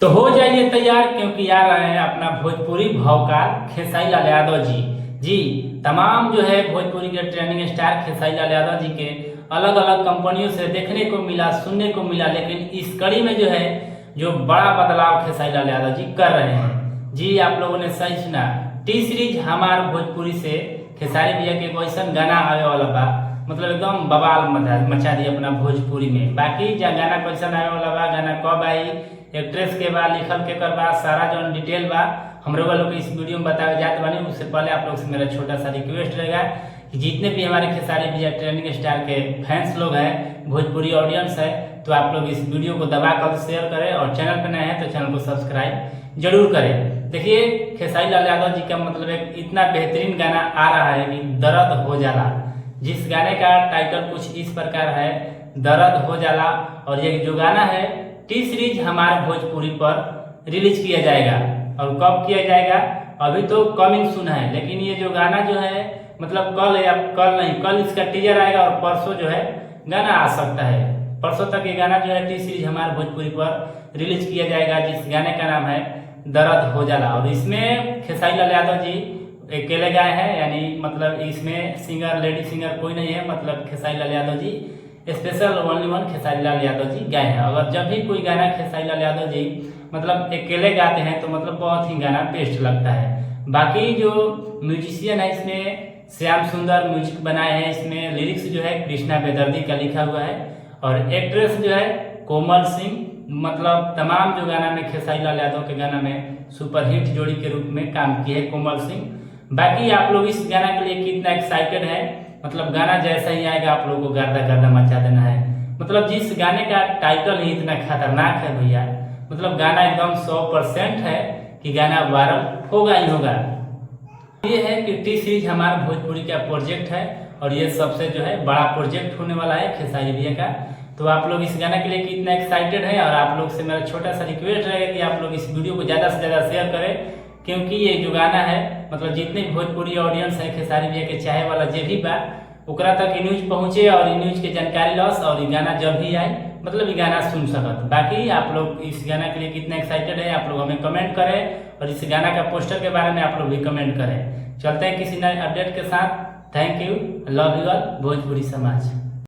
तो हो जाइए तैयार क्योंकि आ रहे हैं अपना भोजपुरी भौकाल खेसारी लाल यादव जी। जी तमाम जो है भोजपुरी के ट्रेंडिंग स्टार खेसारी लाल यादव जी के अलग अलग कंपनियों से देखने को मिला, सुनने को मिला, लेकिन इस कड़ी में जो है जो बड़ा बदलाव खेसारी लाल यादव जी कर रहे हैं। जी आप लोगों ने सही सुना, टी सीरीज हमार भोजपुरी से खेसारी भैया के क्वेश्चन गाना आवे वाला बा, मतलब एकदम बवाल मचा दी अपना भोजपुरी में। बाकी जहाँ गाना क्वेश्चन आवे वाला बा, गाना कब आई, एक्ट्रेस के बाद लिखल के कर बा, सारा जो डिटेल बा हमरे वालों को इस वीडियो में बताया जाते बने। उससे पहले आप लोग से मेरा छोटा सा रिक्वेस्ट रहेगा कि जितने भी हमारे खेसारी भैया ट्रेंडिंग स्टार के फैंस लोग हैं, भोजपुरी ऑडियंस है, तो आप लोग इस वीडियो को दबा कर शेयर करें और चैनल पर नए हैं तो चैनल को सब्सक्राइब जरूर करें। देखिए खेसारी लाल यादव जी का मतलब एक इतना बेहतरीन गाना आ रहा है कि दर्द हो जाला, जिस गाने का टाइटल कुछ इस प्रकार है, दर्द हो जाला। और ये जो गाना है टी सीरीज हमारे भोजपुरी पर रिलीज किया जाएगा। और कब किया जाएगा अभी तो कमिंग सून है, लेकिन ये जो गाना जो है मतलब कल या कल नहीं, कल इसका टीजर आएगा और परसों जो है गाना आ सकता है। परसों तक ये गाना जो है टी सीरीज हमारे भोजपुरी पर रिलीज किया जाएगा, जिस गाने का नाम है दर्द हो जाला। और इसमें खेसारी लाल यादव जी अकेले गाए हैं, यानी मतलब इसमें सिंगर लेडी सिंगर कोई नहीं है, मतलब खेसारी लाल यादव जी स्पेशल ओनली वन खेसारी लाल यादव जी गाए हैं। अगर जब भी कोई गाना खेसारी लाल यादव जी मतलब अकेले गाते हैं तो मतलब बहुत ही गाना बेस्ट लगता है। बाकी जो म्यूजिशियन है इसमें श्याम सुंदर म्यूजिक बनाए हैं, इसमें लिरिक्स जो है कृष्णा बेदर्दी का लिखा हुआ है। और एक्ट्रेस जो है कोमल सिंह, मतलब तमाम जो गाना में खेसारी लाल यादव के गाना में सुपरहिट जोड़ी के रूप में काम की है कोमल सिंह। बाकी आप लोग इस गाना के लिए कितना एक्साइटेड है, मतलब गाना जैसा ही आएगा आप लोगों को गर्दा गर्दा मचा देना है। मतलब जिस गाने का टाइटल ही इतना खतरनाक है भैया, मतलब गाना एकदम 100% है कि गाना वायरल होगा ही होगा। ये है कि टी सीरीज हमारा भोजपुरी का प्रोजेक्ट है और ये सबसे जो है बड़ा प्रोजेक्ट होने वाला है खेसारी भैया का। तो आप लोग इस गाने के लिए कितना एक्साइटेड है, और आप लोग से मेरा छोटा सा रिक्वेस्ट रहेगा कि आप लोग इस वीडियो को ज़्यादा से ज़्यादा शेयर करें, क्योंकि ये जो गाना है मतलब जितने भी भोजपुरी ऑडियंस है खेसारी भैया के चाहे वाला जे भी बा ओकरा तक ये न्यूज पहुँचे और ये न्यूज के जानकारी लॉस, और ये गाना जब भी आए मतलब ये गाना सुन सकत। बाकी आप लोग इस गाना के लिए कितना एक्साइटेड है आप लोग हमें कमेंट करें, और इस गाना का पोस्टर के बारे में आप लोग भी कमेंट करें। चलते हैं किसी नए अपडेट के साथ। Thank you, love you all Bhojpuri समाज।